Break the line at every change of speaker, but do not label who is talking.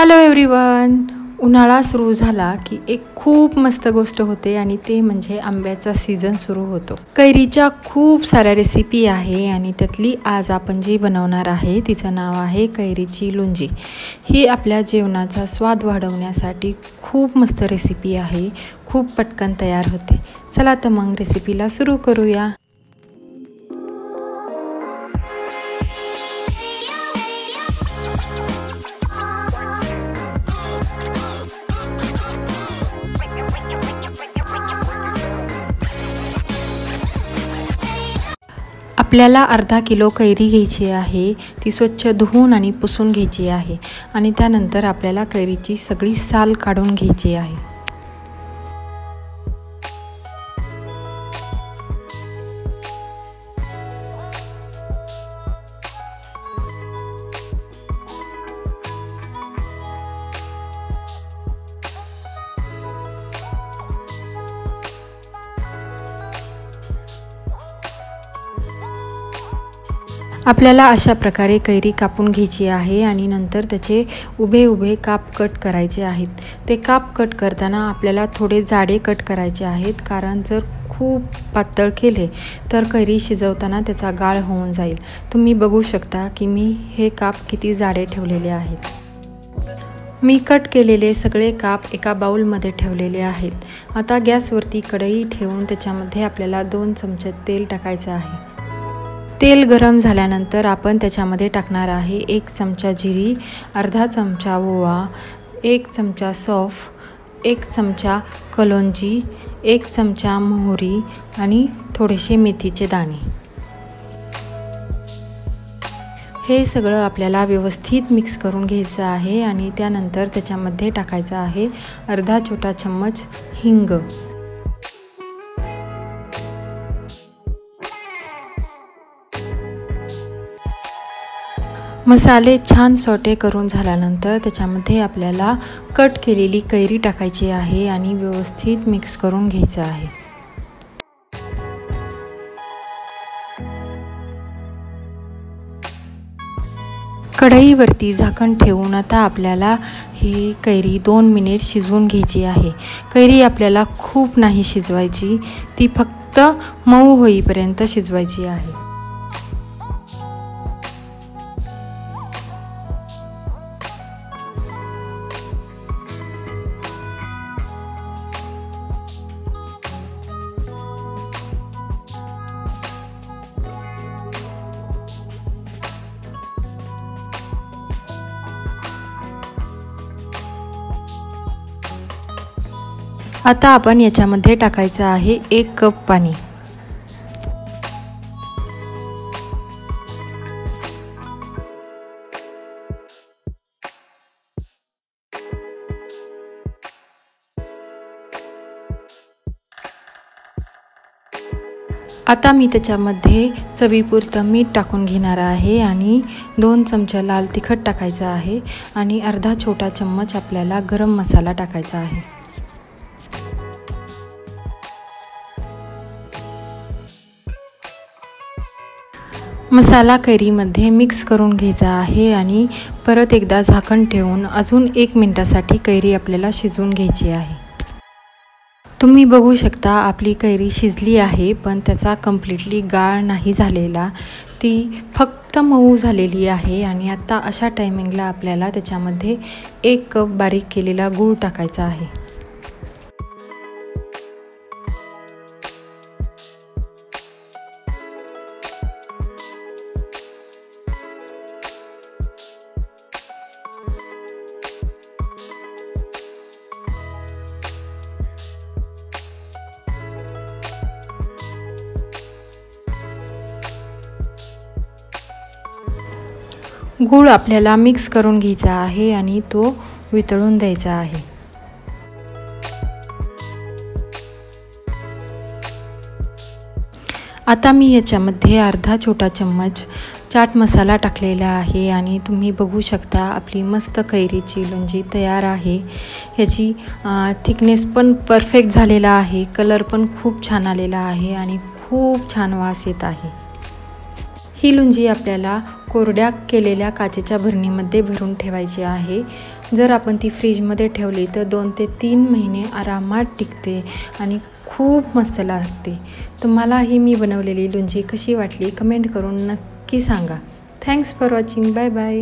Hello everyone. उन्हाळा सुरू झाला की एक खूप मस्त गोष्ट होते आणि ते म्हणजे आंब्याचा सीझन सुरू होतो. कैरीच्या खूप साऱ्या रेसिपी आहे आणि त्यातली आज आपण जी बनवणार आहे तिचं नाव आहे कैरीची लोणची. ही आपल्या जेवणाचा स्वाद वाढवण्यासाठी खूप मस्त रेसिपी आहे. खूप पटकन तयार होते. चला तर मग रेसिपीला सुरू करूया. आपल्याला अर्धा किलो कैरी घ्यायची आहे. ती स्वच्छ धुवून आणि पुसून घ्यायची आहे आणि त्यानंतर आपल्याला कैरीची सगळी साल काढून घ्यायची आहे. आपल्याला अशा प्रकारे कैरी कापून घ्यायची आहे आणि नंतर त्याचे उभे उभे काप कट करायचे आहेत. ते काप कट करताना आपल्याला थोडे जाडे कट करायचे आहेत, कारण जर खूप पातळ केले तर कैरी शिजवताना त्याचा गाळ होऊन जाईल. तुम्ही बघू शकता की मी हे काप किती जाडे ठेवलेले आहेत. मी कट केलेले सगळे काप एका बाउलमध्ये ठेवलेले आहेत. आता गॅसवरती कढई ठेवून त्याच्यामध्ये आपल्याला 2 चमचे तेल टाकायचं आहे. तेल गरम झाल्यानंतर आपण त्याच्यामध्ये टाकणार आहे 1 चमचा जिरी, अर्धा चमचा ओवा, 1 चमचा सौंफ, 1 चमचा कलोंजी, 1 चमचा मोहरी आणि थोडेसे मेथीचे दाणे. हे सगळं आपल्याला व्यवस्थित मिक्स करून घ्यायचं आहे आणि त्यानंतर त्याच्यामध्ये टाकायचं आहे अर्धा छोटा चम्मच हिंग. मसाले छान सॉटे करून झाल्यानंतर त्याच्यामध्ये आपल्याला कट केलेली कैरी टाकायची आहे आणि व्यवस्थित मिक्स करून घ्यायचं आहे. कढईवरती झाकण ठेवून आता आपल्याला ही कैरी 2 मिनिट शिजवून घ्यायची आहे. कैरी आपल्याला खूप नाही शिजवायची, ती फक्त मऊ होईपर्यंत शिजवायची आहे. आता आपण याच्यामध्ये टाकायचं आहे 1 कप पाणी. आता मी त्याच्यामध्ये चवीपुरतं मीठ टाकून घेणार आहे आणि 2 चमचे लाल तिखट टाकायचं आहे आणि अर्धा छोटा चम्मच आपल्याला गरम मसाला टाकायचा आहे. मसाला कैरीमध्ये मिक्स करून घ्यायचा आहे आणि परत एकदा झाकण ठेवून अजून 1 मिनिटासाठी कैरी आपल्याला शिजवून घ्यायची आहे. तुम्ही बघू शकता आपली कैरी शिजली आहे, पण त्याचा कम्प्लिटली गाळ नाही झालेला, ती फक्त मऊ झालेली आहे. आणि आता अशा टायमिंगला आपल्याला त्याच्यामध्ये 1 कप बारीक केलेला गूळ टाकायचा आहे. गूळ आपल्याला मिक्स करून घ्यायचा आहे आणि तो वितळून द्यायचा आहे. आता मी याच्यामध्ये अर्धा छोटा चम्मच चाट मसाला टाकलेला आहे आणि तुम्ही बघू शकता आपली मस्त कैरीची लोणची तयार आहे. ह्याची थिकनेस पण परफेक्ट झालेला आहे, कलर पण खूप छान आलेला आहे आणि खूप छान वास येत आहे. ही लोणची आपल्याला कोरड्या केलेल्या काचेच्या भरणीमध्ये भरून ठेवायची आहे. जर आपण ती फ्रीजमध्ये ठेवली तर 2 ते 3 महिने आरामात टिकते आणि खूप मस्त लागते. तुम्हाला ही मी बनवलेली लोणची कशी वाटली कमेंट करून नक्की सांगा. Thanks for watching. Bye bye.